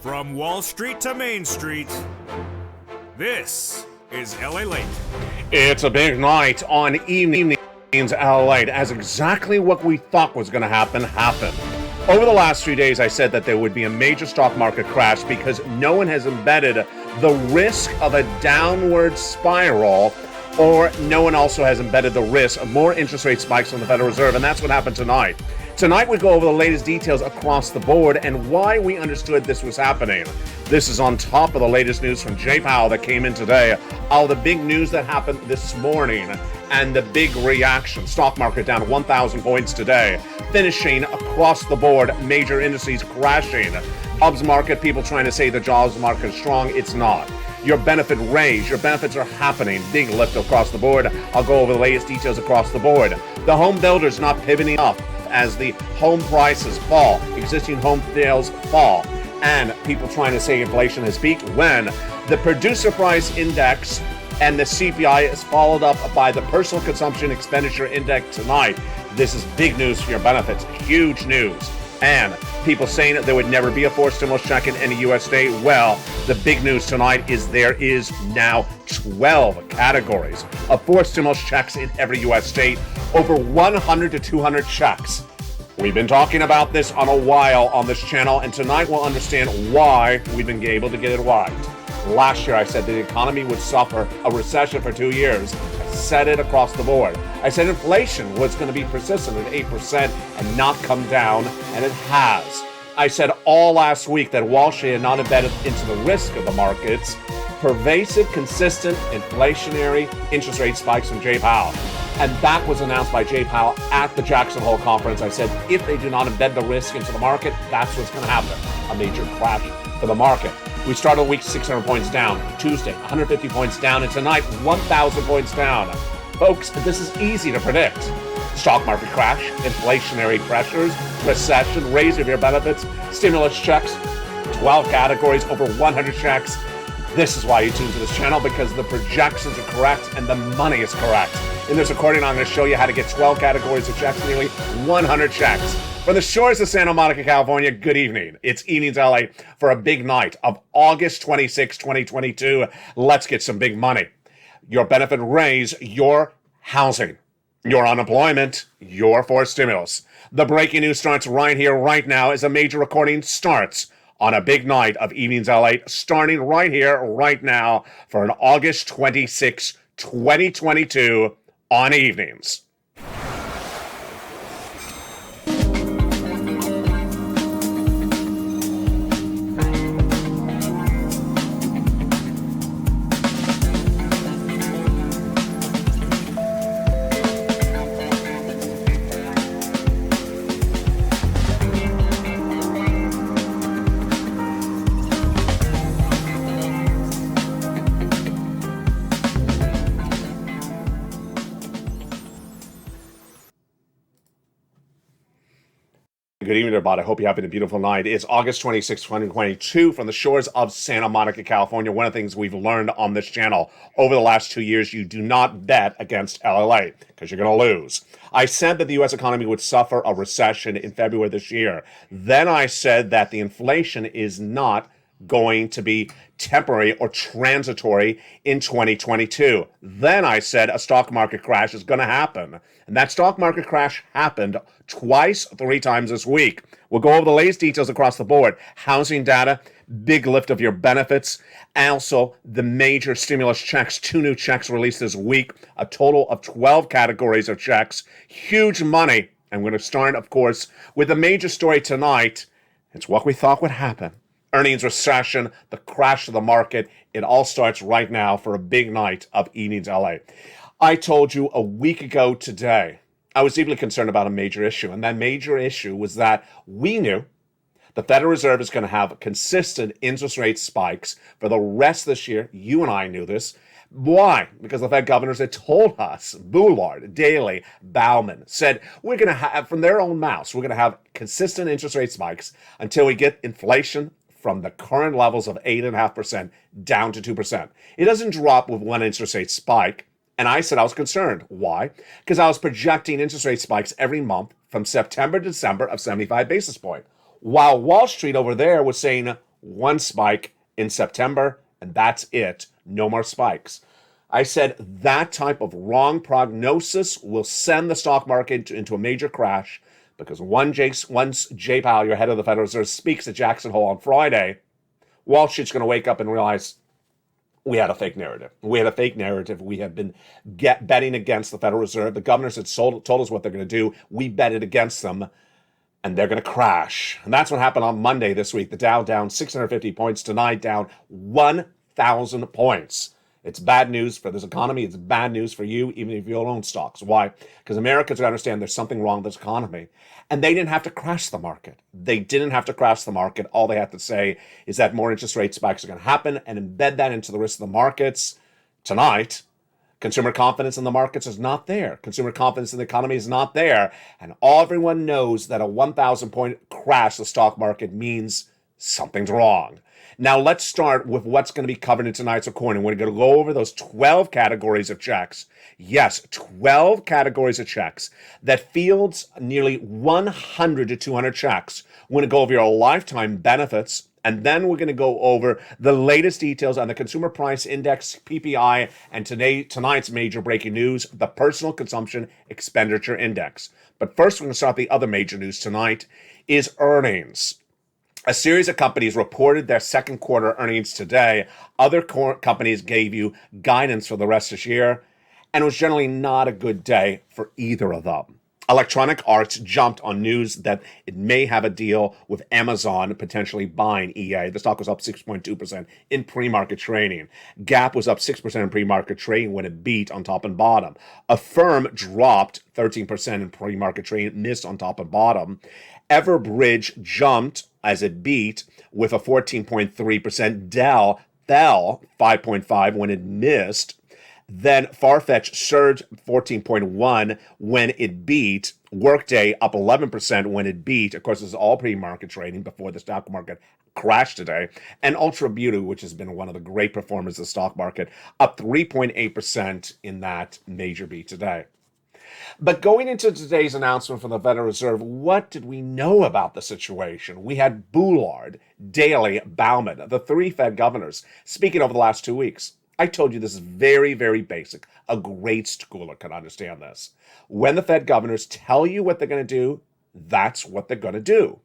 From Wall Street to Main Street, this is LALATE. It's a big night on evenings LALATE, as exactly what we thought was going to happen happened. Over the last few days, I said that there would be a major stock market crash because no one has embedded the risk of a downward spiral, or no one also has embedded the risk of more interest rate spikes from the Federal Reserve, and that's what happened tonight. Tonight we go over the latest details across the board and why we understood this was happening. This is on top of the latest news from Jay Powell that came in today, all the big news that happened this morning, and the big reaction. Stock market down 1,000 points today, finishing across the board, major indices crashing. Jobs market, people trying to say the jobs market is strong, it's not. Your benefit raise, your benefits are happening, big lift across the board. I'll go over the latest details across the board. The home builders not pivoting up as the home prices fall, existing home sales fall, and people trying to say inflation has peaked when the producer price index and the CPI is followed up by the personal consumption expenditure index tonight. This is big news for your benefits, huge news. And people saying that there would never be a fourth stimulus check in any U.S. state. Well, the big news tonight is there is now 12 categories of fourth stimulus checks in every U.S. state, over 100 to 200 checks. We've been talking about this on a while on this channel, and tonight we'll understand why we've been able to get it right. Last year I said that the economy would suffer a recession for 2 years. I said it across the board. I said inflation was going to be persistent at 8% and not come down, and it has. I said all last week that Wall Street had not embedded into the risk of the markets pervasive, consistent, inflationary interest rate spikes from Jay Powell. And that was announced by Jay Powell at the Jackson Hole conference. I said, if they do not embed the risk into the market, that's what's going to happen. A major crash for the market. We started the week 600 points down. Tuesday, 150 points down. And tonight, 1,000 points down. Folks, this is easy to predict. Stock market crash, inflationary pressures, recession, raise of your benefits, stimulus checks, 12 categories, over 100 checks. This is why you tune to this channel, because the projections are correct and the money is correct. In this recording, I'm going to show you how to get 12 categories of checks, nearly 100 checks. From the shores of Santa Monica, California, good evening. It's Evenings LA for a big night of August 26, 2022. Let's get some big money. Your benefit raise, your housing, your unemployment, your fourth stimulus. The breaking news starts right here, right now, as a major recording starts on a big night of Evenings LA, starting right here, right now, for an August 26, 2022 on Evenings. Good evening, everybody. I hope you're having a beautiful night. It's August 26, 2022 from the shores of Santa Monica, California. One of the things we've learned on this channel over the last 2 years, you do not bet against LALATE because you're going to lose. I said that the U.S. economy would suffer a recession in February this year. Then I said that the inflation is not going to be temporary or transitory in 2022. Then I said a stock market crash is going to happen. And that stock market crash happened twice, 3 times this week. We'll go over the latest details across the board. Housing data, big lift of your benefits, and also the major stimulus checks, 2 new checks released this week, a total of 12 categories of checks, huge money. I'm going to start, of course, with the major story tonight. It's what we thought would happen. Earnings recession, the crash of the market. It all starts right now for a big night of Evenings LA. I told you a week ago today, I was deeply concerned about a major issue. And that major issue was that we knew the Federal Reserve is going to have consistent interest rate spikes for the rest of this year. You and I knew this. Why? Because the Fed governors had told us, Bullard, Daly, Bauman, said we're going to have, from their own mouths, we're going to have consistent interest rate spikes until we get inflation from the current levels of 8.5% down to 2%. It doesn't drop with one interest rate spike. And I said I was concerned. Why? Because I was projecting interest rate spikes every month from September to December of 75 basis points. While Wall Street over there was saying, one spike in September, and that's it. No more spikes. I said that type of wrong prognosis will send the stock market into a major crash because once Jay Powell, your head of the Federal Reserve, speaks at Jackson Hole on Friday, Wall Street's going to wake up and realize we had a fake narrative. We had a fake narrative. We have been betting against the Federal Reserve. The governors had told us what they're going to do. We betted against them, and they're going to crash. And that's what happened on Monday this week. The Dow down 650 points, tonight down 1,000 points. It's bad news for this economy. It's bad news for you, even if you don't own stocks. Why? Because Americans understand there's something wrong with this economy. And they didn't have to crash the market. They didn't have to crash the market. All they have to say is that more interest rate spikes are going to happen and embed that into the rest of the markets. Tonight, consumer confidence in the markets is not there. Consumer confidence in the economy is not there. And everyone knows that a 1,000 point crash the stock market means something's wrong. Now, let's start with what's going to be covered in tonight's recording. We're going to go over those 12 categories of checks. Yes, 12 categories of checks that fields nearly 100 to 200 checks. We're going to go over your lifetime benefits, and then we're going to go over the latest details on the Consumer Price Index, PPI, and tonight's major breaking news, the Personal Consumption Expenditure Index. But first, we're going to start the other major news tonight is earnings. A series of companies reported their second quarter earnings today. Other companies gave you guidance for the rest of this year, and it was generally not a good day for either of them. Electronic Arts jumped on news that it may have a deal with Amazon potentially buying EA. The stock was up 6.2% in pre-market trading. Gap was up 6% in pre-market trading when it beat on top and bottom. Affirm dropped 13% in pre-market trading, missed on top and bottom. Everbridge jumped as it beat with a 14.3%. Dell fell 5.5 when it missed. Then Farfetch surged 14.1 when it beat. Workday up 11% when it beat. Of course, this is all pre-market trading before the stock market crashed today. And Ultra Beauty, which has been one of the great performers of the stock market, up 3.8% in that major beat today. But going into today's announcement from the Federal Reserve, what did we know about the situation? We had Bullard, Daly, Bauman, the three Fed governors, speaking over the last 2 weeks. I told you this is very, very basic. A grade schooler can understand this. When the Fed governors tell you what they're going to do, that's what they're going to do.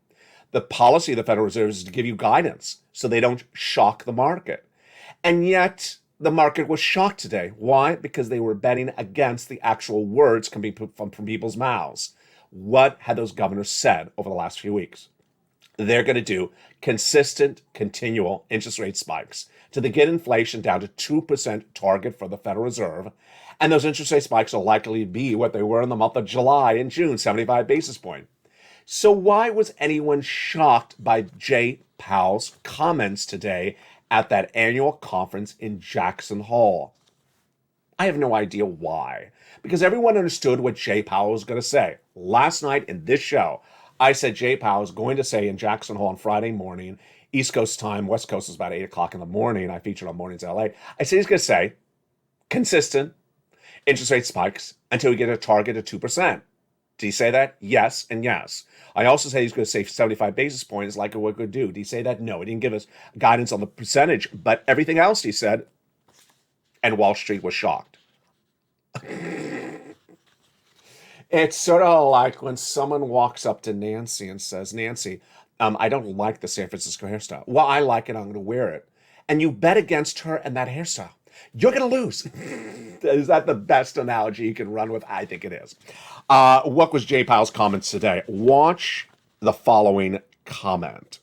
The policy of the Federal Reserve is to give you guidance so they don't shock the market. And yet, the market was shocked today. Why? Because they were betting against the actual words coming from people's mouths. What had those governors said over the last few weeks? They're going to do consistent, continual interest rate spikes to get inflation down to 2% target for the Federal Reserve. And those interest rate spikes are likely to be what they were in the month of July and June, 75 basis points. So why was anyone shocked by Jay Powell's comments today at that annual conference in Jackson Hole? I have no idea why. Because everyone understood what Jay Powell was going to say. Last night in this show, I said Jay Powell is going to say in Jackson Hole on Friday morning, East Coast time, West Coast is about 8 o'clock in the morning. I featured on Mornings LA. I said he's going to say consistent interest rate spikes until we get a target of 2%. Did he say that? Yes and yes. I also said he's going to say 75 basis points like what could do. Did he say that? No, he didn't give us guidance on the percentage, but everything else he said, and Wall Street was shocked. It's sort of like when someone walks up to Nancy and says, Nancy, I don't like the San Francisco hairstyle. Well, I like it. I'm going to wear it. And you bet against her and that hairstyle. You're going to lose. Is that the best analogy you can run with? I think it is. What was Jay Powell's comments today? Watch the following comment.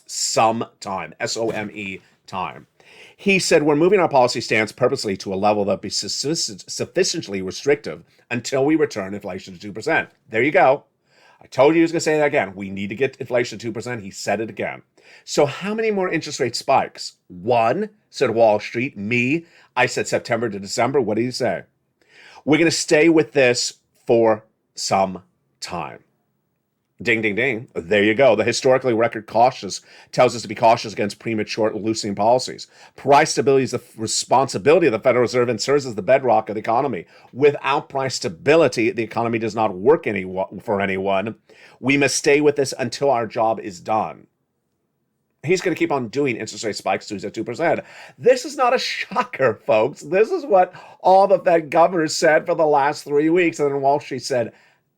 Sometime, S-O-M-E time. He said, we're moving our policy stance purposely to a level that be sufficiently restrictive until we return inflation to 2%. There you go. I told you he was going to say that again. We need to get inflation to 2%. He said it again. So how many more interest rate spikes? One, said Wall Street. Me, I said September to December. What did he say? We're going to stay with this for some time. Ding, ding, ding. There you go. The historically record cautious tells us to be cautious against premature loosening policies. Price stability is the responsibility of the Federal Reserve and serves as the bedrock of the economy. Without price stability, the economy does not work for anyone. We must stay with this until our job is done. He's going to keep on doing interest rate spikes to 2%. This is not a shocker, folks. This is what all the Fed governors said for the last 3 weeks. And then Wall Street said,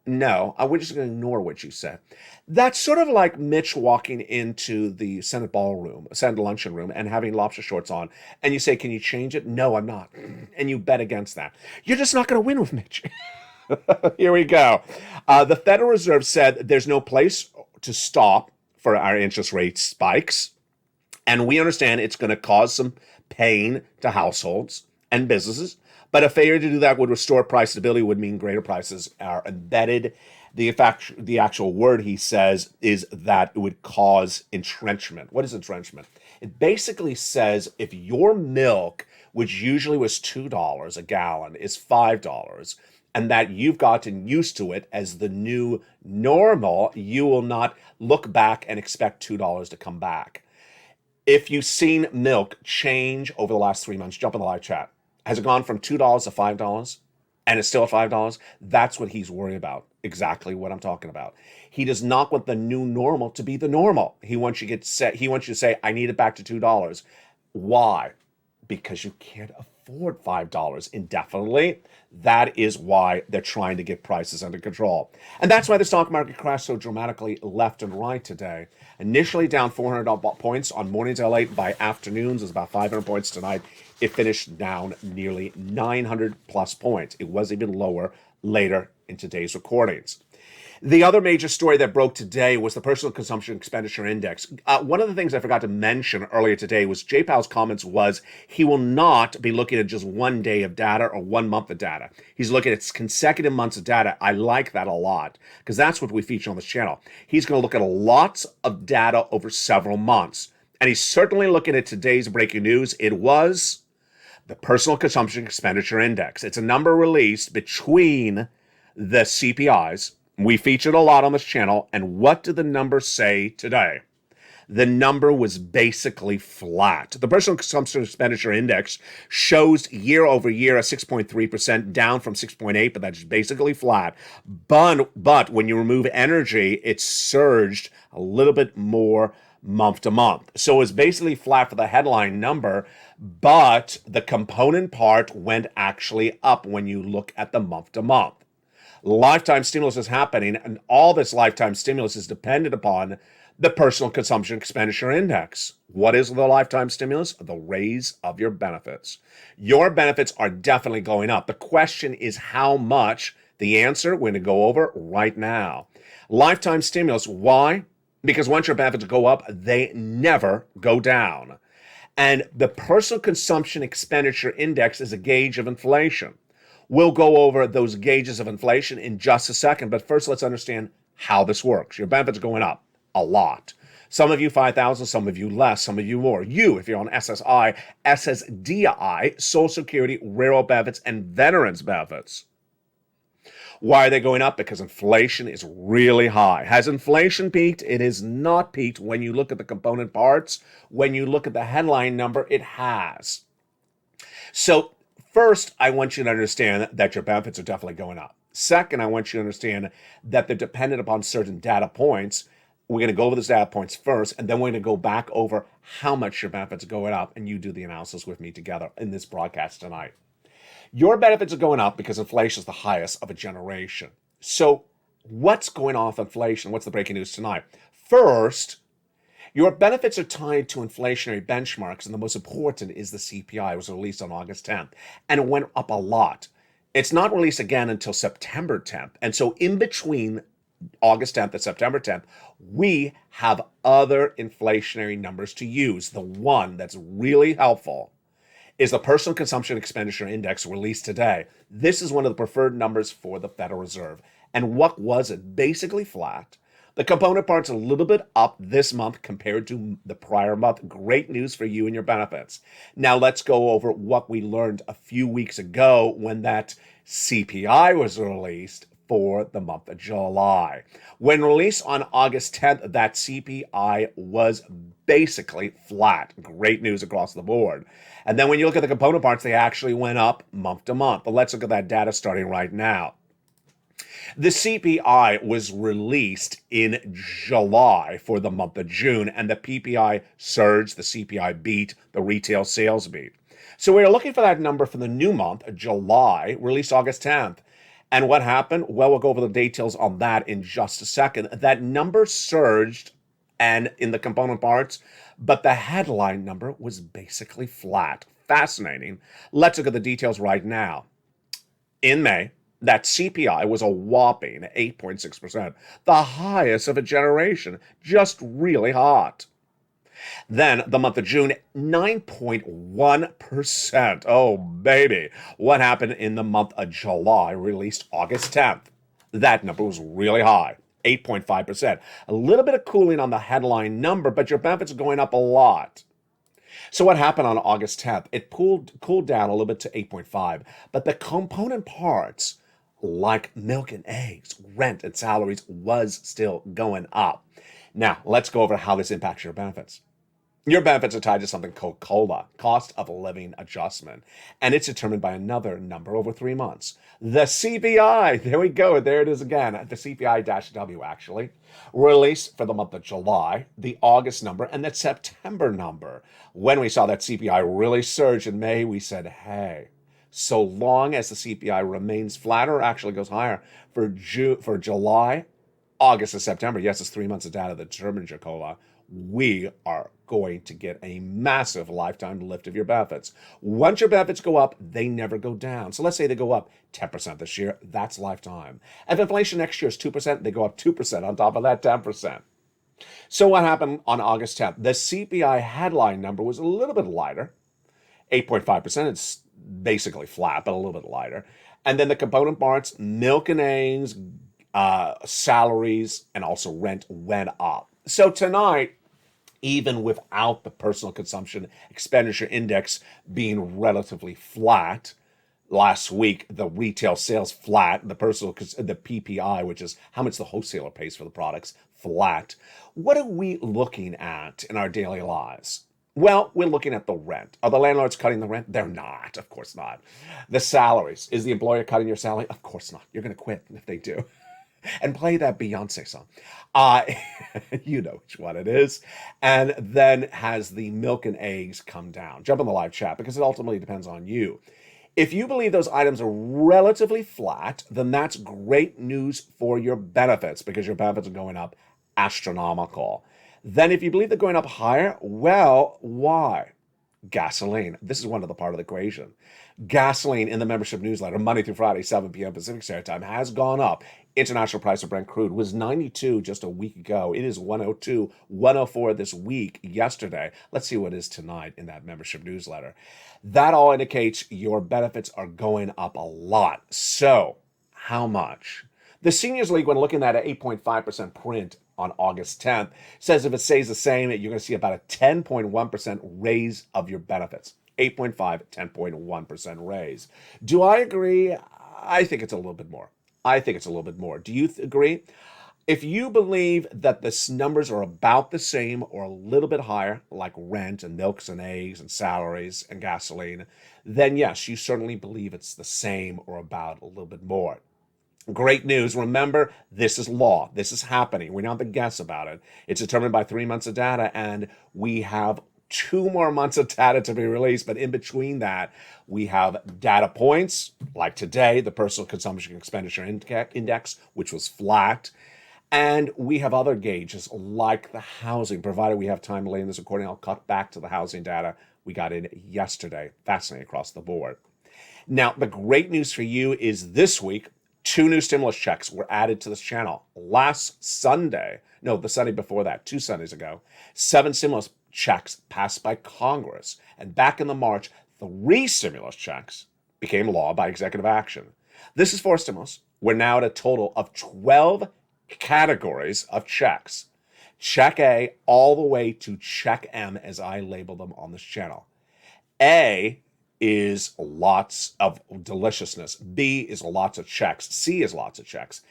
no, we're just going to ignore what you said. That's sort of like Mitch walking into the Senate ballroom, Senate luncheon room, and having lobster shorts on. And you say, can you change it? No, I'm not. And you bet against that. You're just not going to win with Mitch. Here we go. The Federal Reserve said there's no place to stop for our interest rate spikes. And we understand it's going to cause some pain to households and businesses. But a failure to do that would restore price stability, would mean greater prices are embedded. The actual word he says is that it would cause entrenchment. What is entrenchment? It basically says if your milk, which usually was $2 a gallon, is $5, and that you've gotten used to it as the new normal, you will not look back and expect $2 to come back. If you've seen milk change over the last 3 months, jump in the live chat. Has it gone from $2 to $5 and it's still at $5? That's what he's worried about. Exactly what I'm talking about. He does not want the new normal to be the normal. He wants you to get set. He wants you to say, I need it back to $2. Why? Because you can't afford $5 indefinitely. That is why they're trying to get prices under control. And that's why the stock market crashed so dramatically left and right today. Initially down 400 points on mornings LALATE. By afternoons, it's about 500 points tonight. It finished down nearly 900 plus points. It was even lower later in today's recordings. The other major story that broke today was the Personal Consumption Expenditure Index. One of the things I forgot to mention earlier today was Jay Powell's comments was he will not be looking at just 1 day of data or 1 month of data. He's looking at consecutive months of data. I like that a lot because that's what we feature on this channel. He's going to look at lots of data over several months. And he's certainly looking at today's breaking news. It was the Personal Consumption Expenditure Index. It's a number released between the CPIs. We featured a lot on this channel, and what did the number say today? The number was basically flat. The Personal Consumption Expenditure Index shows year over year a 6.3%, down from 6.8, but that's basically flat. But when you remove energy, it surged a little bit more month to month. So it's basically flat for the headline number, but the component part went actually up when you look at the month to month. Lifetime stimulus is happening, and all this lifetime stimulus is dependent upon the Personal Consumption Expenditure Index. What is the lifetime stimulus? The raise of your benefits. Your benefits are definitely going up. The question is how much. The answer we're going to go over right now. Lifetime stimulus, why? Because once your benefits go up, they never go down. And the Personal Consumption Expenditure Index is a gauge of inflation. We'll go over those gauges of inflation in just a second, but first let's understand how this works. Your benefits are going up a lot. Some of you 5,000, some of you less, some of you more. You, if you're on SSI, SSDI, Social Security, Railroad benefits, and Veterans benefits. Why are they going up? Because inflation is really high. Has inflation peaked? It is not peaked when you look at the component parts. When you look at the headline number, it has. So first, I want you to understand that your benefits are definitely going up. Second, I want you to understand that they're dependent upon certain data points. We're going to go over those data points first, and then we're going to go back over how much your benefits are going up, and you do the analysis with me together in this broadcast tonight. Your benefits are going up because inflation is the highest of a generation. So what's going on with inflation? What's the breaking news tonight? First, your benefits are tied to inflationary benchmarks, and the most important is the CPI. It was released on August 10th, and it went up a lot. It's not released again until September 10th, and so in between August 10th and September 10th, we have other inflationary numbers to use. The one that's really helpful is the Personal Consumption Expenditure Index released today. This is one of the preferred numbers for the Federal Reserve. And what was it? Basically flat. The component part's a little bit up this month compared to the prior month. Great news for you and your benefits. Now let's go over what we learned a few weeks ago when that CPI was released for the month of July. When released on August 10th, that CPI was basically flat. Great news across the board. And then when you look at the component parts, they actually went up month to month. But let's look at that data starting right now. The CPI was released in July for the month of June, and the PPI surged, the CPI beat, the retail sales beat. So we are looking for that number for the new month, July, released August 10th. And what happened? Well, we'll go over the details on that in just a second. That number surged and in the component parts, but the headline number was basically flat. Fascinating. Let's look at the details right now. In May, that CPI was a whopping 8.6%, the highest of a generation, just really hot. Then the month of June, 9.1%. Oh, baby. What happened in the month of July, released August 10th? That number was really high, 8.5%. A little bit of cooling on the headline number, but your benefits are going up a lot. So what happened on August 10th? It cooled down a little bit to 8.5, but the component parts, like milk and eggs, rent and salaries, was still going up. Now, let's go over how this impacts your benefits. Your benefits are tied to something called COLA, cost of living adjustment, and it's determined by another number over 3 months. The CPI, there we go, there it is again, the CPI-W actually, released for the month of July, the August number, and the September number. When we saw that CPI really surge in May, we said, hey, so long as the CPI remains flat or actually goes higher for July, August, and September, yes, it's 3 months of data that determines your COLA, we are going to get a massive lifetime lift of your benefits. Once your benefits go up, they never go down. So let's say they go up 10% this year, that's lifetime. If inflation next year is 2%, they go up 2% on top of that 10%. So what happened on August 10th? The CPI headline number was a little bit lighter, 8.5%. It's basically flat, but a little bit lighter. And then the component parts, milk and eggs, salaries, and also rent went up. So tonight, even without the personal consumption expenditure index being relatively flat, last week the retail sales flat, the PPI, which is how much the wholesaler pays for the products, flat. What are we looking at in our daily lives? Well, we're looking at the rent. Are the landlords cutting the rent? They're not. Of course not. The salaries. Is the employer cutting your salary? Of course not. You're going to quit if they do. And play that Beyonce song. You know which one it is. And then has the milk and eggs come down? Jump on the live chat because it ultimately depends on you. If you believe those items are relatively flat, then that's great news for your benefits because your benefits are going up astronomical. Then if you believe they're going up higher, well, why? Gasoline. This is one of the part of the equation. Gasoline in the membership newsletter, Monday through Friday, 7 p.m. Pacific Standard Time, has gone up. International price of Brent crude was 92 just a week ago. It is 102, 104 this week, yesterday. Let's see what it is tonight in that membership newsletter. That all indicates your benefits are going up a lot. So, how much? The Seniors League, when looking at an 8.5% print on August 10th, says if it stays the same, you're going to see about a 10.1% raise of your benefits. 8.5, 10.1% raise. Do I agree? I think it's a little bit more. Do you agree? If you believe that the numbers are about the same or a little bit higher, like rent and milks and eggs and salaries and gasoline, then yes, you certainly believe it's the same or about a little bit more. Great news. Remember, this is law. This is happening. We don't have to guess about it. It's determined by 3 months of data, and we have 2 more months of data to be released. But in between that, we have data points, like today, the personal consumption expenditure index, which was flat. And we have other gauges like the housing. Provided we have time to lay in this recording, I'll cut back to the housing data we got in yesterday. Fascinating across the board. Now, the great news for you is this week, 2 new stimulus checks were added to this channel. Last Sunday, no, the Sunday before that, 2 Sundays ago, 7 stimulus checks passed by Congress. And back in the March, 3 stimulus checks became law by executive action. This is 4 stimulus. We're now at a total of 12 categories of checks. Check A all the way to check M, as I label them on this channel. A is lots of deliciousness. B is lots of checks. C is lots of checks.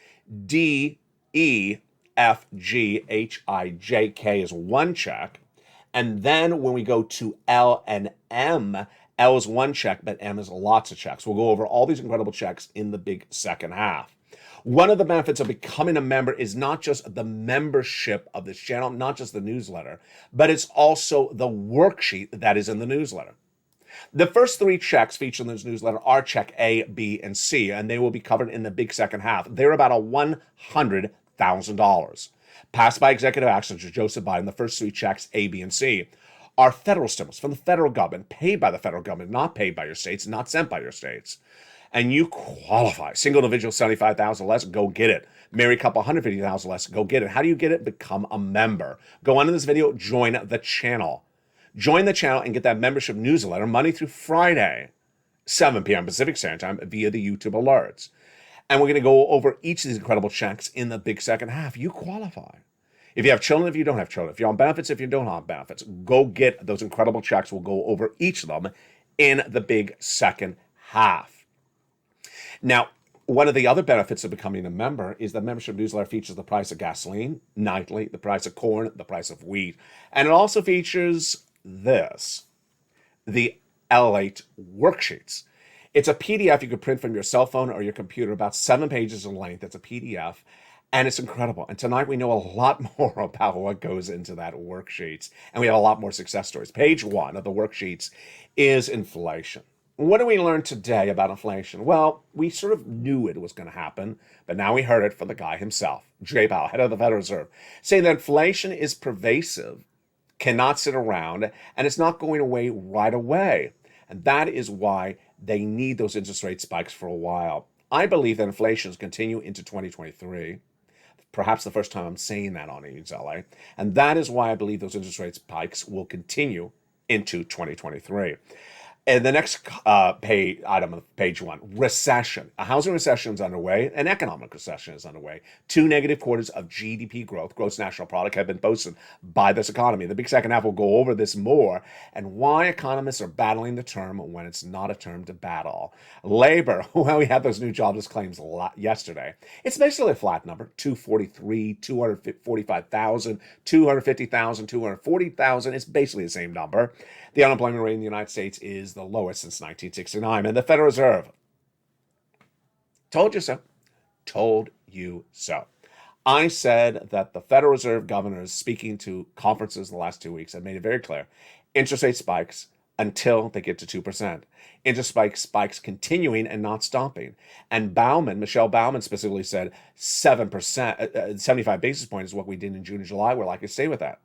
D, E, F, G, H, I, J, K is 1 check. And then when we go to L and M, L is 1 check, but M is lots of checks. We'll go over all these incredible checks in the big second half. One of the benefits of becoming a member is not just the membership of this channel, not just the newsletter, but it's also the worksheet that is in the newsletter. The first three checks featured in this newsletter are check A, B, and C, and they will be covered in the big second half. They're about $100,000. Passed by executive action to Joseph Biden, the first three checks, A, B, and C, are federal stimulus from the federal government, paid by the federal government, not paid by your states, not sent by your states. And you qualify. Single individual, 75,000 less, go get it. Married couple, 150,000 less, go get it. How do you get it? Become a member. Go on in this video, join the channel. Join the channel and get that membership newsletter Monday through Friday, 7 p.m. Pacific Standard Time via the YouTube alerts. And we're going to go over each of these incredible checks in the big second half. You qualify. If you have children, if you don't have children, if you're on benefits, if you don't have benefits, go get those incredible checks. We'll go over each of them in the big second half. Now, one of the other benefits of becoming a member is the membership newsletter features the price of gasoline nightly, the price of corn, the price of wheat, and it also features this, the LALATE worksheets. It's a PDF you can print from your cell phone or your computer, about 7 pages in length. It's a PDF, and it's incredible. And tonight we know a lot more about what goes into that worksheets, and we have a lot more success stories. Page 1 of the worksheets is inflation. What do we learn today about inflation? Well, we sort of knew it was going to happen, but now we heard it from the guy himself, Jay Powell, head of the Federal Reserve, saying that inflation is pervasive, cannot sit around, and it's not going away right away. And that is why they need those interest rate spikes for a while. I believe that inflation will continue into 2023. Perhaps the first time I'm saying that on Eanes LA. And that is why I believe those interest rate spikes will continue into 2023. And the next item of page 1, recession. A housing recession is underway. An economic recession is underway. 2 negative quarters of GDP growth, gross national product, have been posted by this economy. The big second half will go over this more and why economists are battling the term when it's not a term to battle. Labor, well, we had those new jobless claims yesterday. It's basically a flat number, 243, 245,000, 250,000, 240,000. It's basically the same number. The unemployment rate in the United States is the lowest since 1969. And the Federal Reserve, told you so, told you so. I said that the Federal Reserve governors speaking to conferences in the last 2 weeks have made it very clear. Interest rate spikes until they get to 2%. Interest spikes continuing and not stopping. And Michelle Baumann specifically said 7%, 75 basis points is what we did in June and July. We're likely to stay with that.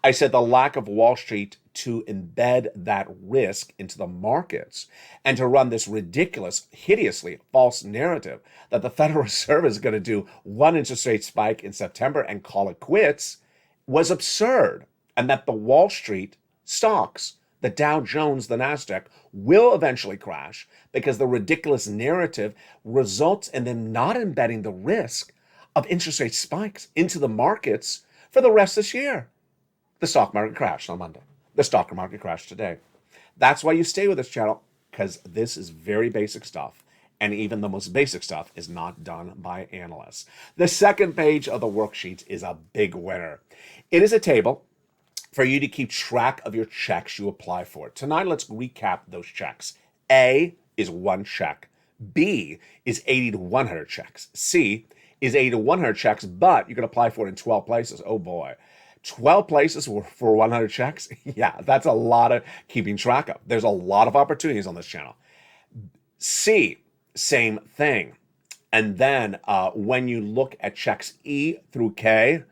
I said the lack of Wall Street to embed that risk into the markets and to run this ridiculous, hideously false narrative that the Federal Reserve is going to do one interest rate spike in September and call it quits was absurd, and that the Wall Street stocks, the Dow Jones, the NASDAQ, will eventually crash because the ridiculous narrative results in them not embedding the risk of interest rate spikes into the markets for the rest of this year. The stock market crashed on Monday. The stock market crashed today. That's why you stay with this channel, because this is very basic stuff. And even the most basic stuff is not done by analysts. The second page of the worksheet is a big winner. It is a table for you to keep track of your checks you apply for. Tonight, let's recap those checks. A is 1 check. B is 80 to 100 checks. C is 80 to 100 checks, but you can apply for it in 12 places. Oh boy. 12 places for 100 checks? Yeah, that's a lot of keeping track of. There's a lot of opportunities on this channel. C, same thing. And then when you look at checks E through K,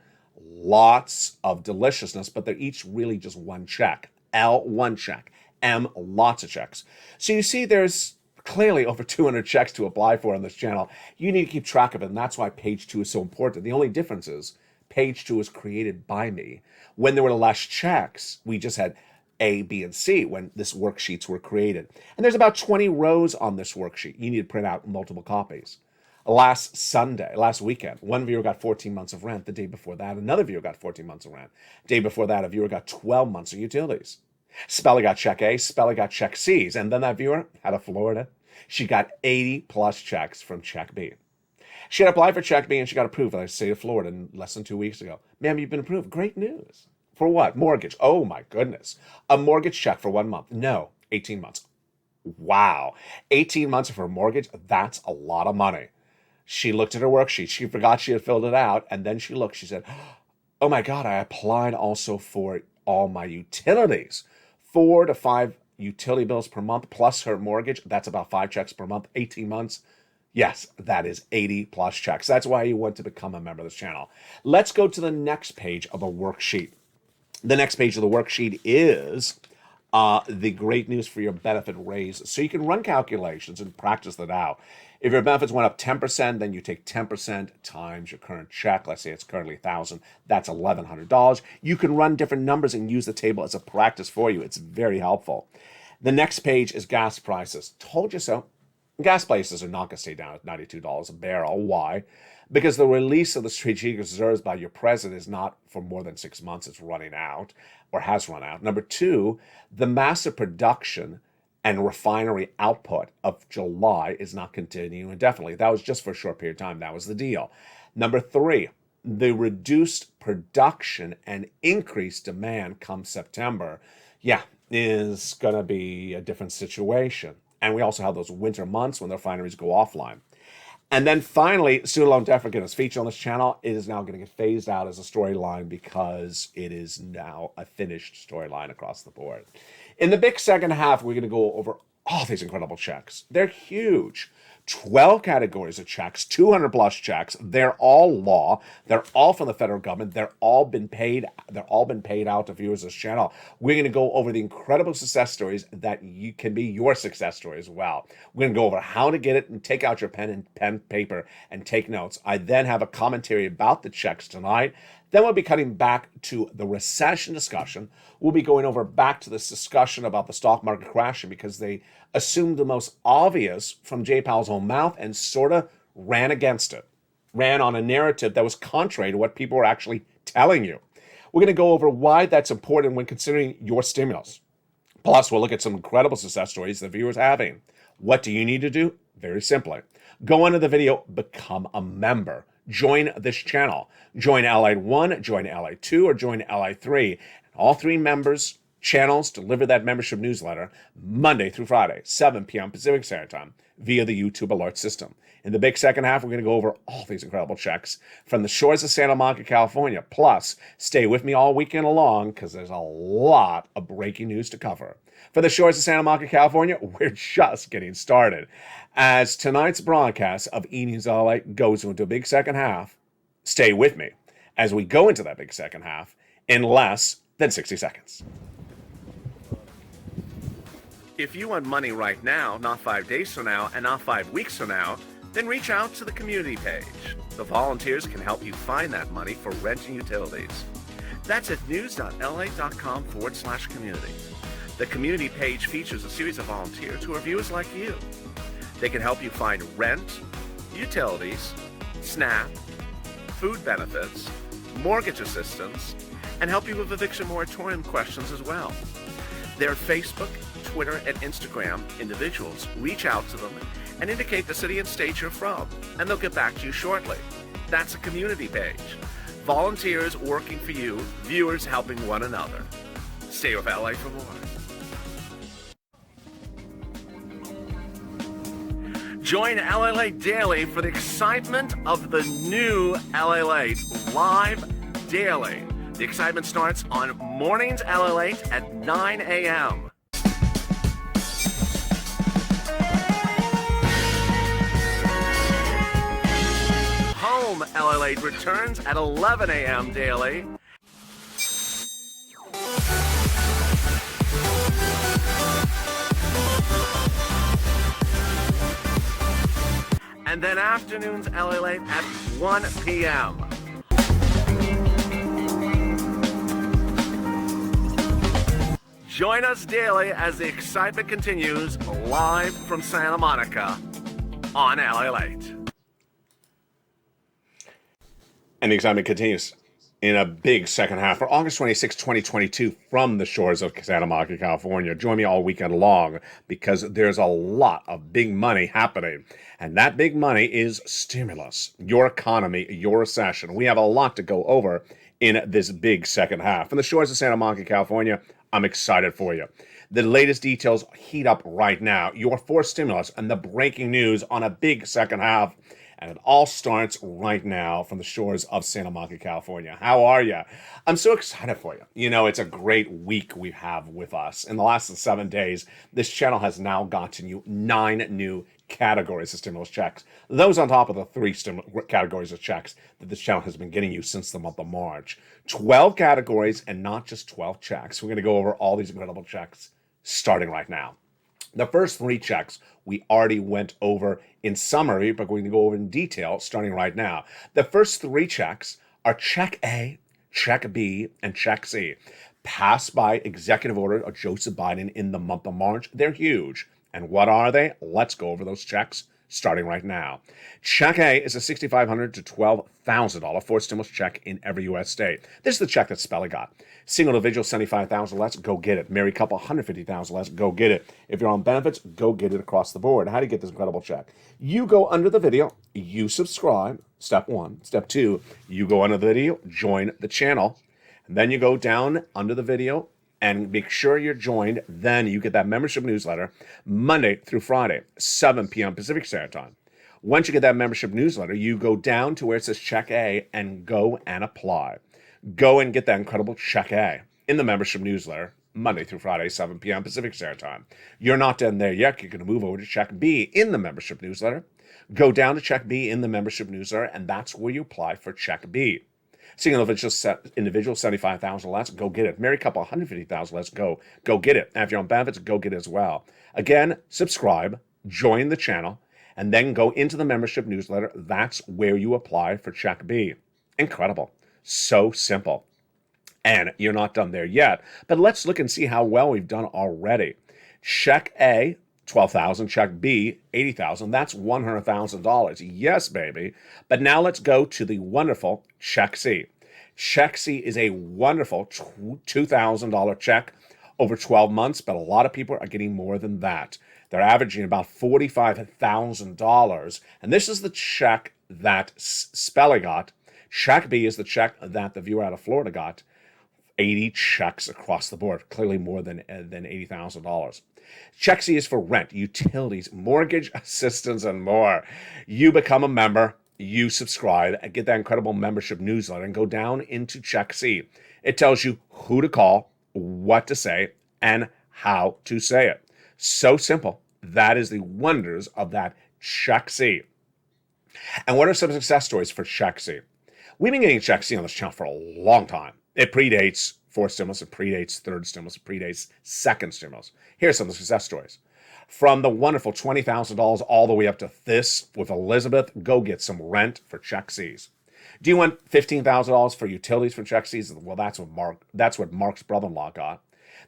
lots of deliciousness, but they're each really just 1 check. L, 1 check. M, lots of checks. So you see there's clearly over 200 checks to apply for on this channel. You need to keep track of it, and that's why page 2 is so important. The only difference is page 2 was created by me. When there were less checks, we just had A, B, and C when this worksheets were created. And there's about 20 rows on this worksheet. You need to print out multiple copies. Last weekend, one viewer got 14 months of rent. The day before that, another viewer got 14 months of rent. Day before that, a viewer got 12 months of utilities. Spelly got check A, Spelly got check C's. And then that viewer out of Florida, she got 80 plus checks from check B. She had applied for check B and she got approved by the state of Florida less than 2 weeks ago. Ma'am, you've been approved. Great news. For what? Mortgage. Oh my goodness. A mortgage check for 1 month. No, 18 months. Wow. 18 months for a mortgage, that's a lot of money. She looked at her worksheet. She forgot she had filled it out. And then she looked. She said, oh my God, I applied also for all my utilities. 4 to 5 utility bills per month plus her mortgage. That's about 5 checks per month, 18 months. Yes, that is 80 plus checks. That's why you want to become a member of this channel. Let's go to the next page of the worksheet. The next page of the worksheet is the great news for your benefit raise. So you can run calculations and practice that out. If your benefits went up 10%, then you take 10% times your current check. Let's say it's currently $1,000. That's $1,100. You can run different numbers and use the table as a practice for you. It's very helpful. The next page is gas prices. Told you so. Gas prices are not going to stay down at $92 a barrel. Why? Because the release of the strategic reserves by your president is not for more than 6 months. It's running out or has run out. Number two, the massive production and refinery output of July is not continuing indefinitely. That was just for a short period of time. That was the deal. Number three, the reduced production and increased demand come September, is going to be a different situation. And we also have those winter months when the refineries go offline. And then finally, student loan debt forgiveness feature on this channel is now going to get phased out as a storyline because it is now a finished storyline across the board. In the big second half, we're going to go over all these incredible checks. They're huge. 12 categories of checks, 200 plus checks. They're all law. They're all from the federal government. They're all been paid out to viewers of this channel. We're going to go over the incredible success stories that you can be your success story as well. We're going to go over how to get it and take out your pen and paper and take notes. I then have a commentary about the checks tonight. Then we'll be cutting back to the recession discussion. We'll be going over back to this discussion about the stock market crashing because they assumed the most obvious from Jay Powell's own mouth and sort of ran against it. Ran on a narrative that was contrary to what people were actually telling you. We're going to go over why that's important when considering your stimulus. Plus, we'll look at some incredible success stories the viewers are having. What do you need to do? Very simply. Go under the video, become a member. Join this channel. Join LALATE 1, join LALATE 2, or join LALATE 3. All three members' channels deliver that membership newsletter Monday through Friday, 7 p.m. Pacific Standard Time, via the YouTube alert system. In the big second half, we're going to go over all these incredible checks from the shores of Santa Monica, California. Plus, stay with me all weekend long because there's a lot of breaking news to cover. For the shores of Santa Monica, California, we're just getting started. As tonight's broadcast of E-News LALATE goes into a big second half, stay with me as we go into that big second half in less than 60 seconds. If you want money right now, not 5 days from now, and not 5 weeks from now, then reach out to the community page. The volunteers can help you find that money for rent and utilities. That's at news.la.com/community. The community page features a series of volunteers who are viewers like you. They can help you find rent, utilities, SNAP, food benefits, mortgage assistance, and help you with eviction moratorium questions as well. Their Facebook, Twitter, and Instagram individuals reach out to them and indicate the city and state you're from, and they'll get back to you shortly. That's a community page. Volunteers working for you, viewers helping one another. Stay with LA for more. Join LALATE Daily for the excitement of the new LALATE live daily. The excitement starts on mornings LALATE at 9 a.m. Home LALATE returns at 11 a.m. daily. And then afternoons LALATE at 1 p.m. Join us daily as the excitement continues live from Santa Monica on LALATE. And the excitement continues in a big second half for August 26, 2022 from the shores of Santa Monica, California. Join me all weekend long because there's a lot of big money happening. And that big money is stimulus, your economy, your recession. We have a lot to go over in this big second half. From the shores of Santa Monica, California, I'm excited for you. The latest details heat up right now. Your fourth stimulus and the breaking news on a big second half. And it all starts right now from the shores of Santa Monica, California. How are you? I'm so excited for you. You know, it's a great week we have with us. In the last 7 days, this channel has now gotten you 9 new categories of stimulus checks. Those on top of the 3 categories of checks that this channel has been getting you since the month of March. 12 categories and not just 12 checks. We're going to go over all these incredible checks starting right now. The first 3 checks we already went over in summary, but we're going to go over in detail starting right now. The first 3 checks are Check A, Check B, and Check C. Passed by executive order of Joseph Biden in the month of March. They're huge. And what are they? Let's go over those checks starting right now. Check A is a $6,500 to $12,000 forced stimulus check in every U.S. state. This is the check that Spelly got. Single individual, $75,000 less, go get it. Married couple, $150,000 less, go get it. If you're on benefits, go get it across the board. How do you get this incredible check? You go under the video, you subscribe, step 1. Step 2, you go under the video, join the channel. And then you go down under the video and make sure you're joined. Then you get that membership newsletter Monday through Friday, 7 p.m. Pacific Standard Time. Once you get that membership newsletter, you go down to where it says Check A and go and apply. Go and get that incredible Check A in the membership newsletter Monday through Friday, 7 p.m. Pacific Standard Time. You're not done there yet. You're going to move over to Check B in the membership newsletter. Go down to Check B in the membership newsletter, and that's where you apply for Check B. Single individual, $75,000 less, go get it. Married couple, $150,000 less, go get it. And if you're on benefits, go get it as well. Again, subscribe, join the channel, and then go into the membership newsletter. That's where you apply for Check B. Incredible. So simple. And you're not done there yet, but let's look and see how well we've done already. Check A, $12,000. Check B, $80,000. That's $100,000. Yes, baby. But now let's go to the wonderful Check C. Check C is a wonderful $2,000 check over 12 months, but a lot of people are getting more than that. They're averaging about $45,000. And this is the check that Spelly got. Check B is the check that the viewer out of Florida got. 80 checks across the board, clearly more than $80,000. Check C is for rent, utilities, mortgage assistance, and more. You become a member, you subscribe, and get that incredible membership newsletter and go down into Check C. It tells you who to call, what to say, and how to say it. So simple. That is the wonders of that Check C. And what are some success stories for Check C? We've been getting Check C on this channel for a long time. It predates 4th stimulus, it predates 3rd stimulus, it predates 2nd stimulus. Here's some of the success stories. From the wonderful $20,000 all the way up to this with Elizabeth, go get some rent for Check C's. Do you want $15,000 for utilities for Check C's? Well, that's what Mark's brother-in-law got.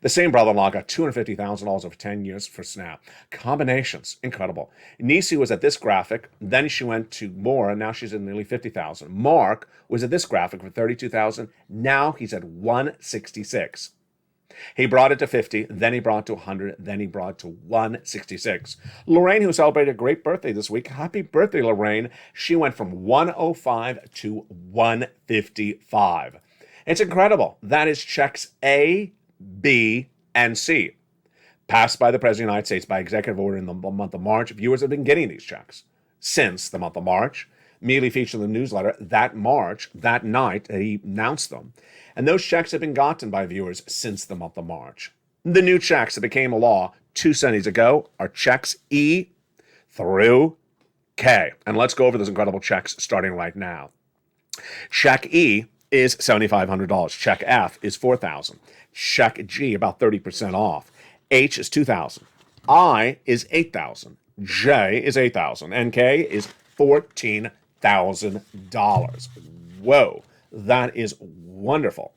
The same brother-in-law got $250,000 over 10 years for SNAP. Combinations, incredible. Nisi was at this graphic, then she went to more, and now she's at nearly $50,000. Mark was at this graphic for $32,000. Now he's at $166,000. He brought it to 50, then he brought it to 100, then he brought it to 166. Lorraine, who celebrated a great birthday this week, happy birthday, Lorraine. She went from 105 to 155. It's incredible. That is checks A, B, and C. Passed by the President of the United States by executive order in the month of March. Viewers have been getting these checks since the month of March. Immediately featured in the newsletter that night, he announced them. And those checks have been gotten by viewers since the month of March. The new checks that became a law 2 Sundays ago are checks E through K. And let's go over those incredible checks starting right now. Check E is $7,500. Check F is $4,000. Check G, about 30% off. H is $2,000. I is $8,000. J is $8,000. And K is $14,000. Whoa, that is wonderful.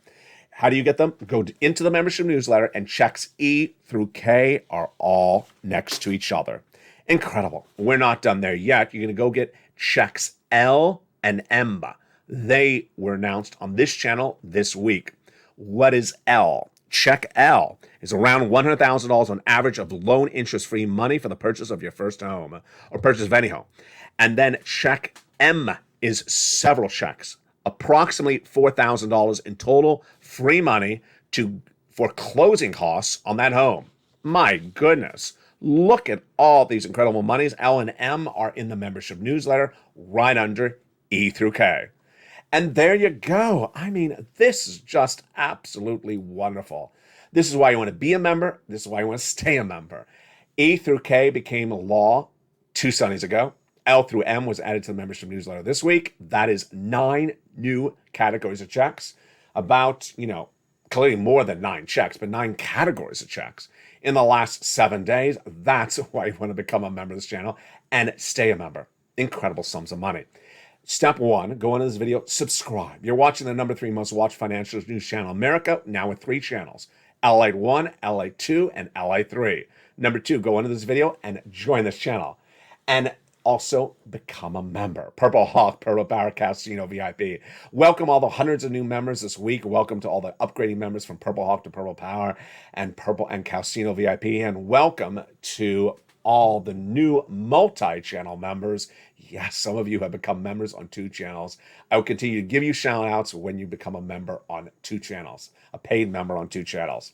How do you get them? Go into the membership newsletter, and checks E through K are all next to each other. Incredible. We're not done there yet. You're going to go get checks L and M. They were announced on this channel this week. What is L? Check L is around $100,000 on average of loan interest-free money for the purchase of your first home or purchase of any home. And then check M is several checks, approximately $4,000 in total free money for closing costs on that home. My goodness, Look at all these incredible monies. L and M are in the membership newsletter right under E through K. And there you go. I mean, this is just absolutely wonderful. This is why you want to be a member. This is why you want to stay a member. E through K became a law 2 Sundays ago. L through M was added to the membership newsletter this week. That is 9 new categories of checks. About, clearly more than 9 checks, but 9 categories of checks in the last 7 days. That's why you want to become a member of this channel and stay a member. Incredible sums of money. Step 1, go into this video, subscribe. You're watching the number 3 most watched financial news channel in America, now with 3 channels, LALATE 1, LALATE 2, and LALATE 3. Number 2, go into this video and join this channel. And also become a member. Purple Hawk, Purple Power Casino VIP. Welcome all the hundreds of new members this week. Welcome to all the upgrading members from Purple Hawk to Purple Power and Purple and Casino VIP. And welcome to all the new multi-channel members. Yes, some of you have become members on 2 channels. I will continue to give you shout outs when you become a member on 2 channels, a paid member on 2 channels.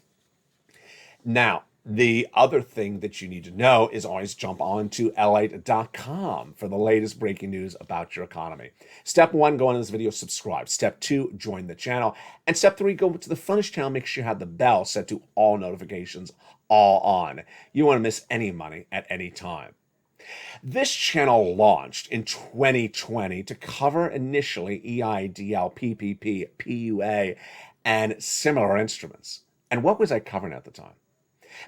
Now, the other thing that you need to know is always jump on to LALATE.com for the latest breaking news about your economy. Step 1, go into this video, subscribe. Step 2, join the channel. And step 3, go to the funnest channel, make sure you have the bell set to all notifications, all on. You don't want to miss any money at any time. This channel launched in 2020 to cover initially EIDL, PPP, PUA, and similar instruments. And what was I covering at the time?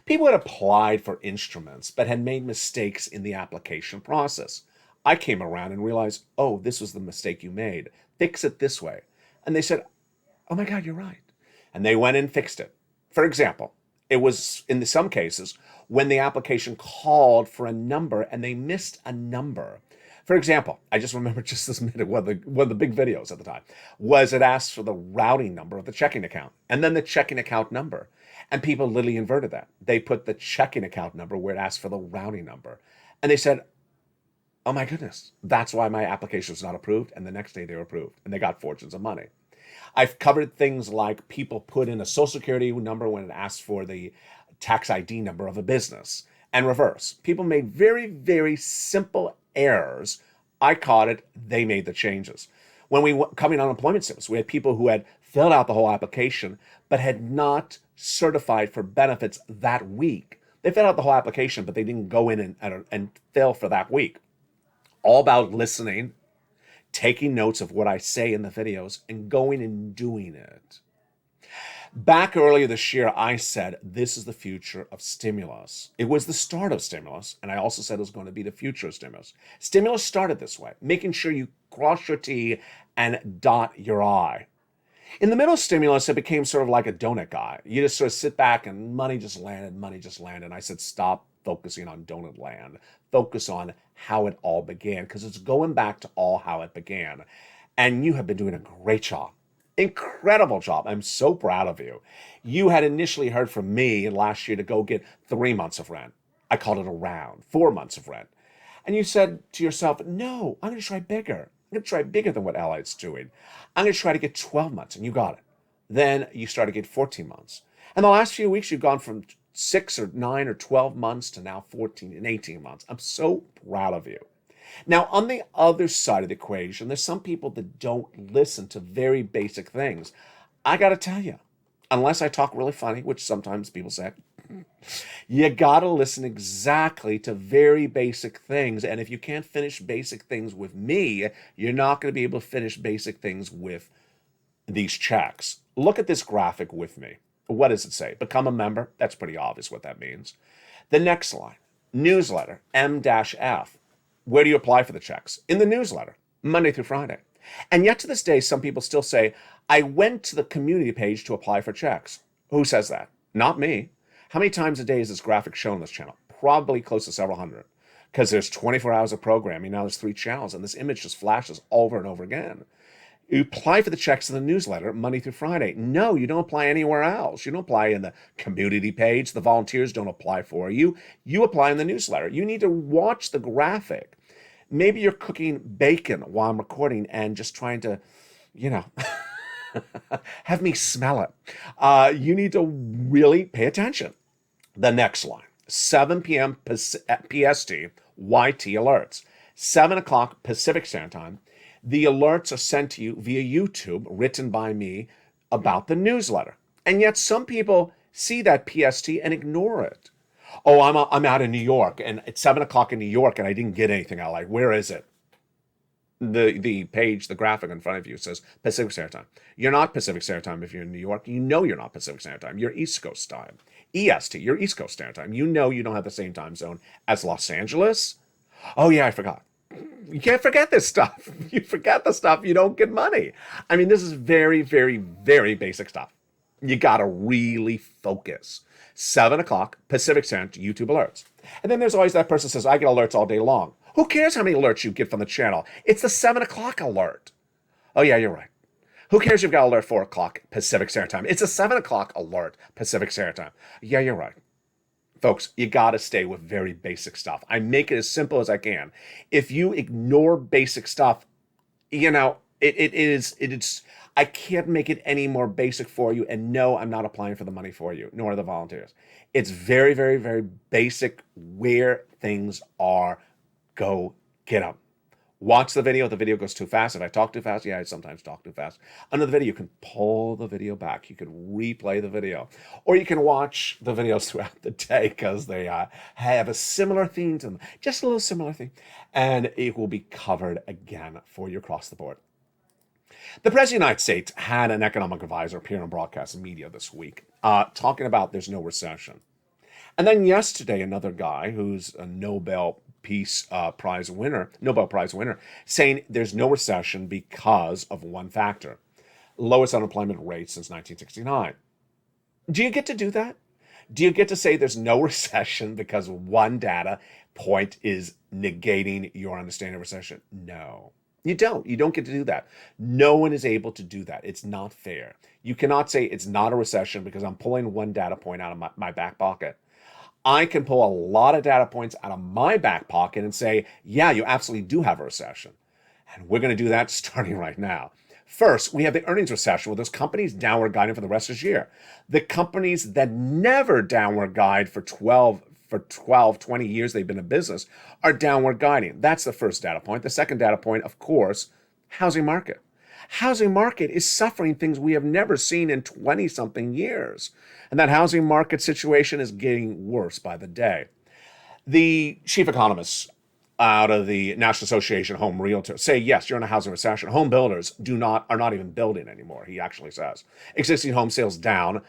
People had applied for instruments but had made mistakes in the application process. I came around and realized, oh, this was the mistake you made. Fix it this way. And they said, oh my God, you're right. And they went and fixed it. For example, it was in some cases when the application called for a number and they missed a number. For example, I just remember just this minute, one of the big videos at the time was it asked for the routing number of the checking account and then the checking account number. And people literally inverted that. They put the checking account number where it asked for the routing number. And they said, oh my goodness, that's why my application was not approved. And the next day they were approved and they got fortunes of money. I've covered things like people put in a social security number when it asked for the tax ID number of a business and reverse. People made very, very simple errors. I caught it. They made the changes. When we were coming on unemployment status, we had people who had filled out the whole application but had not certified for benefits that week. They filled out the whole application, but they didn't go in and fill for that week. All about listening, taking notes of what I say in the videos, and going and doing it. Back earlier this year, I said, this is the future of stimulus. It was the start of stimulus, and I also said it was going to be the future of stimulus. Stimulus started this way, making sure you cross your T and dot your I. In the middle of stimulus, it became sort of like a donut guy. You just sort of sit back and money just landed. And I said, stop focusing on donut land. Focus on how it all began, because it's going back to all how it began. And you have been doing a great job. Incredible job. I'm so proud of you. You had initially heard from me last year to go get 3 months of rent. I called it around 4 months of rent. And you said to yourself, no, I'm going to try bigger. I'm going to try bigger than what LA's doing. I'm going to try to get 12 months, and you got it. Then you started to get 14 months. And the last few weeks, you've gone from 6 or 9 or 12 months to now 14 and 18 months. I'm so proud of you. Now, on the other side of the equation, there's some people that don't listen to very basic things. I got to tell you, unless I talk really funny, which sometimes people say, you got to listen exactly to very basic things. And if you can't finish basic things with me, you're not going to be able to finish basic things with these checks. Look at this graphic with me. What does it say? Become a member. That's pretty obvious what that means. The next line, newsletter, M-F. Where do you apply for the checks? In the newsletter, Monday through Friday. And yet to this day, some people still say, I went to the community page to apply for checks. Who says that? Not me. How many times a day is this graphic shown on this channel? Probably close to several hundred, because there's 24 hours of programming. Now there's 3 channels, and this image just flashes over and over again. You apply for the checks in the newsletter Monday through Friday. No, you don't apply anywhere else. You don't apply in the community page. The volunteers don't apply for you. You apply in the newsletter. You need to watch the graphic. Maybe you're cooking bacon while I'm recording and just trying to, have me smell it. You need to really pay attention. The next line, 7 p.m. PST, YT alerts. 7 o'clock Pacific Standard Time. The alerts are sent to you via YouTube, written by me, about the newsletter. And yet some people see that PST and ignore it. Oh, I'm out in New York, and it's 7 o'clock in New York, and I didn't get anything out. Like, where is it? The page, the graphic in front of you says Pacific Standard Time. You're not Pacific Standard Time if you're in New York. You know you're not Pacific Standard Time. You're East Coast time. EST, you're East Coast Standard Time. You know you don't have the same time zone as Los Angeles. Oh, yeah, I forgot. You can't forget this stuff. You forget the stuff, you don't get money. I mean, this is very, very, very basic stuff. You got to really focus. 7 o'clock Pacific Standard YouTube alerts. And then there's always that person who says, I get alerts all day long. Who cares how many alerts you get from the channel? It's the 7 o'clock alert. Oh, yeah, you're right. Who cares if you've got alert 4 o'clock Pacific Standard Time? It's a 7 o'clock alert Pacific Standard Time. Yeah, you're right. Folks, you got to stay with very basic stuff. I make it as simple as I can. If you ignore basic stuff, you know, it's I can't make it any more basic for you. And no, I'm not applying for the money for you, nor the volunteers. It's very, very, very basic where things are. Go get them. Watch the video. The video goes too fast. If I talk too fast, yeah, I sometimes talk too fast. Under the video, you can pull the video back. You can replay the video. Or you can watch the videos throughout the day because they have a similar theme to them. Just a little similar theme. And it will be covered again for you across the board. The President of the United States had an economic advisor appear on broadcast media this week talking about there's no recession. And then yesterday, another guy who's a Nobel Prize winner, saying there's no recession because of one factor: lowest unemployment rate since 1969. Do you get to do that? Do you get to say there's no recession because one data point is negating your understanding of recession? No, you don't. You don't get to do that. No one is able to do that. It's not fair. You cannot say it's not a recession because I'm pulling one data point out of my back pocket. I can pull a lot of data points out of my back pocket and say, yeah, you absolutely do have a recession. And we're going to do that starting right now. First, we have the earnings recession with those companies downward guiding for the rest of this year. The companies that never downward guide for 12, 20 years they've been in business are downward guiding. That's the first data point. The second data point, of course, housing market. Housing market is suffering things we have never seen in 20-something years. And that housing market situation is getting worse by the day. The chief economists out of the National Association of Home Realtors say, yes, you're in a housing recession. Home builders are not even building anymore, he actually says. Existing home sales down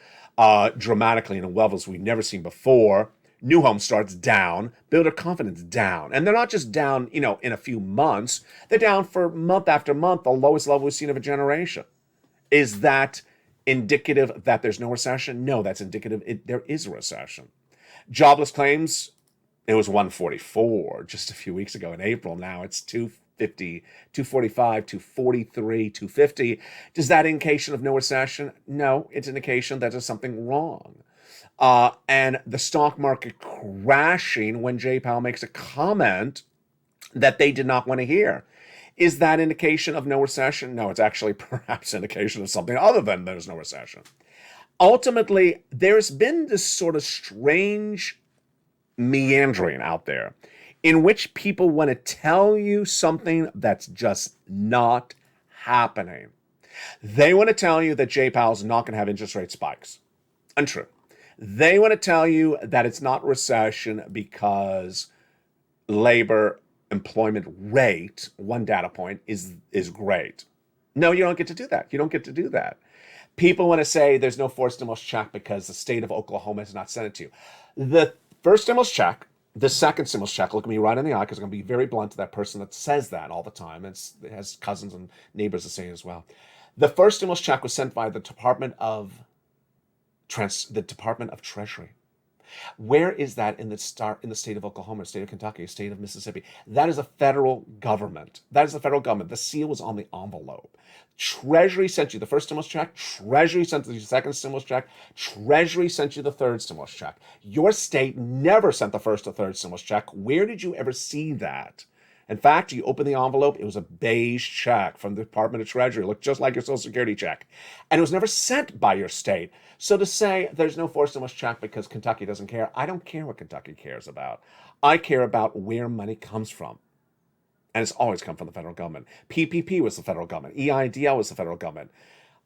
dramatically in levels we've never seen before. New home starts down, builder confidence down. And they're not just down, in a few months. They're down for month after month, the lowest level we've seen of a generation. Is that indicative that there's no recession? No, that's indicative there is a recession. Jobless claims, it was 144 just a few weeks ago in April. Now it's 250, 245, 243, 250. Does that indication of no recession? No, it's an indication that there's something wrong. And the stock market crashing when Jay Powell makes a comment that they did not want to hear. Is that indication of no recession? No, it's actually perhaps indication of something other than there's no recession. Ultimately, there's been this sort of strange meandering out there in which people want to tell you something that's just not happening. They want to tell you that Jay Powell's not going to have interest rate spikes. Untrue. They want to tell you that it's not recession because labor employment rate, one data point, is great. No, you don't get to do that. You don't get to do that. People want to say there's no forced stimulus check because the state of Oklahoma has not sent it to you. The first stimulus check, the second stimulus check, look at me right in the eye because I'm going to be very blunt to that person that says that all the time. It has cousins and neighbors that say it as well. The first stimulus check was sent by the Department of Treasury. Where is that in the state of Oklahoma, state of Kentucky, state of Mississippi? That is a federal government. That is the federal government. The seal was on the envelope. Treasury sent you the first stimulus check. Treasury sent you the second stimulus check. Treasury sent you the third stimulus check. Your state never sent the first or third stimulus check. Where did you ever see that? In fact, you open the envelope, it was a beige check from the Department of Treasury. It looked just like your Social Security check. And it was never sent by your state. So to say there's no forced stimulus check because Kentucky doesn't care, I don't care what Kentucky cares about. I care about where money comes from. And it's always come from the federal government. PPP was the federal government. EIDL was the federal government.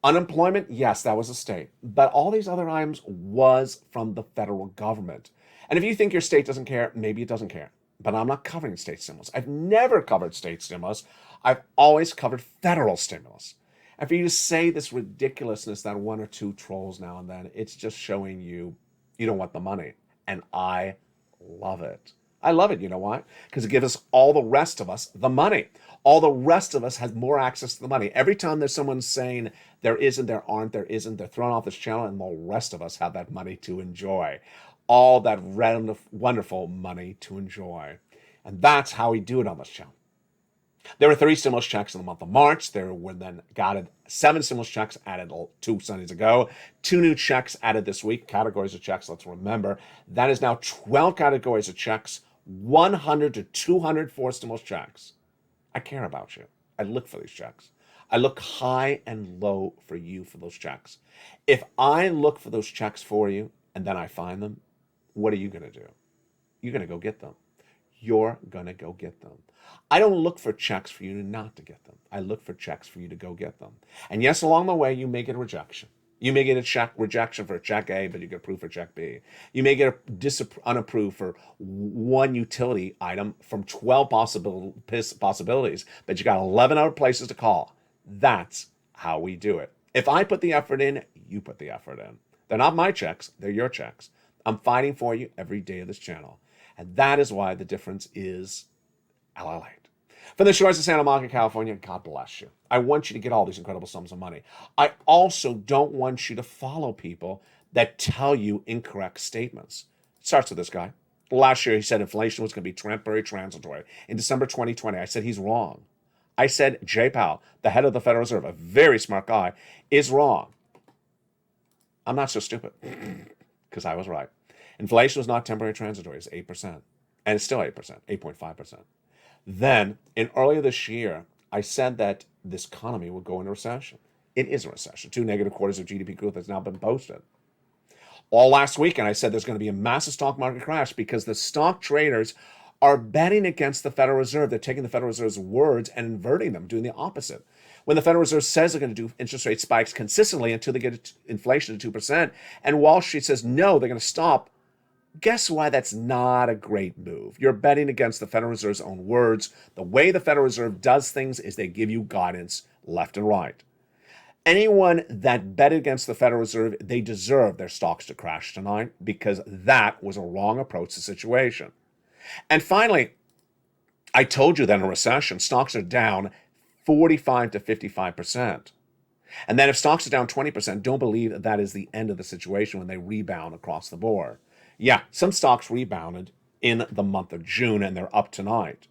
Unemployment, yes, that was a state. But all these other items was from the federal government. And if you think your state doesn't care, maybe it doesn't care. But I'm not covering state stimulus. I've never covered state stimulus. I've always covered federal stimulus. And for you to say this ridiculousness that one or two trolls now and then, it's just showing you don't want the money. And I love it. I love it. You know why? Because it gives all the rest of us the money. All the rest of us has more access to the money. Every time there's someone saying there isn't, there aren't, there isn't, they're thrown off this channel, and the rest of us have that money to enjoy. All that wonderful money to enjoy. And that's how we do it on this channel. There were 3 stimulus checks in the month of March. There were then 7 stimulus checks added 2 Sundays ago. 2 new checks added this week. Categories of checks, let's remember. That is now 12 categories of checks, 100 to 204 stimulus checks. I care about you. I look for these checks. I look high and low for you for those checks. If I look for those checks for you and then I find them, what are you going to do? You're going to go get them. You're going to go get them. I don't look for checks for you not to get them. I look for checks for you to go get them. And yes, along the way, you may get a rejection. You may get a rejection for check A, but you get approved for check B. You may get unapproved for 1 utility item from 12 possibilities, but you got 11 other places to call. That's how we do it. If I put the effort in, you put the effort in. They're not my checks, they're your checks. I'm fighting for you every day of this channel. And that is why the difference is LALATE. From the shores of Santa Monica, California, God bless you. I want you to get all these incredible sums of money. I also don't want you to follow people that tell you incorrect statements. It starts with this guy. Last year, he said inflation was going to be temporary, transitory. In December 2020, I said he's wrong. I said Jay Powell, the head of the Federal Reserve, a very smart guy, is wrong. I'm not so stupid because I was right. Inflation was not temporary, transitory. It's 8%. And it's still 8%, 8.5%. Then, in earlier this year, I said that this economy would go into recession. It is a recession. 2 negative quarters of GDP growth has now been posted. All last weekend, I said there's going to be a massive stock market crash because the stock traders are betting against the Federal Reserve. They're taking the Federal Reserve's words and inverting them, doing the opposite. When the Federal Reserve says they're going to do interest rate spikes consistently until they get inflation to 2%, and Wall Street says no, they're going to stop, guess why that's not a great move? You're betting against the Federal Reserve's own words. The way the Federal Reserve does things is they give you guidance left and right. Anyone that bet against the Federal Reserve, they deserve their stocks to crash tonight because that was a wrong approach to the situation. And finally, I told you that in a recession, stocks are down 45 to 55%. And then if stocks are down 20%, don't believe that is the end of the situation when they rebound across the board. Yeah, some stocks rebounded in the month of June and they're up tonight.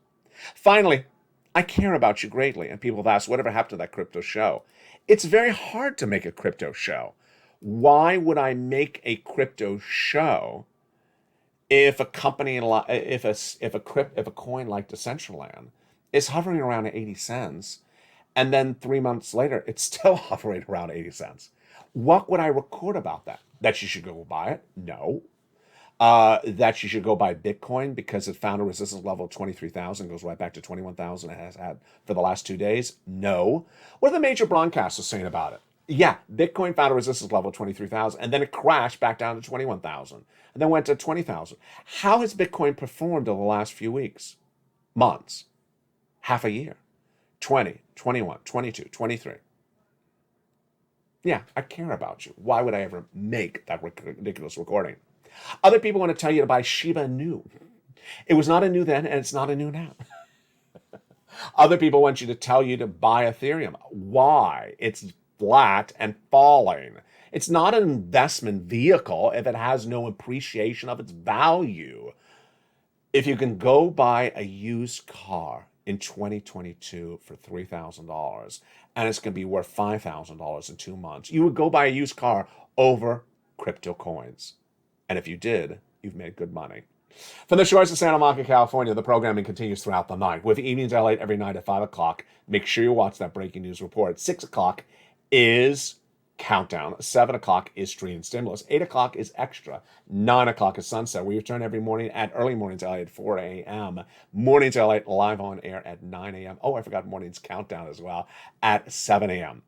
Finally, I care about you greatly. And people have asked, whatever happened to that crypto show? It's very hard to make a crypto show. Why would I make a crypto show if a company, if a coin like Decentraland is hovering around 80 cents, and then 3 months later, it's still hovering around 80 cents? What would I record about that? That you should go buy it? No. That you should go buy Bitcoin because it found a resistance level of 23,000, goes right back to 21,000 it has had for the last 2 days? No. What are the major broadcasters saying about it? Yeah, Bitcoin found a resistance level of 23,000, and then it crashed back down to 21,000, and then went to 20,000. How has Bitcoin performed over the last few weeks, months, half a year? 20, 21, 22, 23. Yeah, I care about you. Why would I ever make that ridiculous recording? Other people want to tell you to buy Shiba Inu. It was not a new then, and it's not a new now. Other people want you to tell you to buy Ethereum. Why? It's flat and falling. It's not an investment vehicle if it has no appreciation of its value. If you can go buy a used car in 2022 for $3,000 and it's going to be worth $5,000 in 2 months, you would go buy a used car over crypto coins. And if you did, you've made good money. From the shores of Santa Monica, California, the programming continues throughout the night, with Evenings LA every night at 5 o'clock. Make sure you watch that breaking news report. 6 o'clock is Countdown. 7 o'clock is Street and Stimulus. 8 o'clock is Extra. 9 o'clock is Sunset. We return every morning at Early Mornings LA at 4 a.m. Mornings LA live on air at 9 a.m. Oh, I forgot Mornings Countdown as well at 7 a.m.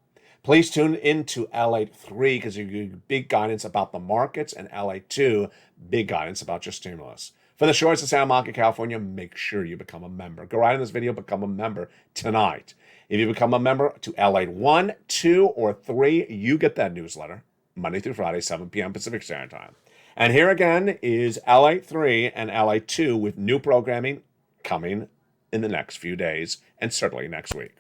Please tune into LATE 3 because you get big guidance about the markets, and LATE 2, big guidance about your stimulus. For the shores of Santa Monica, California, make sure you become a member. Go right in this video, become a member tonight. If you become a member to LATE 1, 2, or 3, you get that newsletter Monday through Friday, 7 p.m. Pacific Standard Time. And here again is LATE 3 and LATE 2 with new programming coming in the next few days and certainly next week.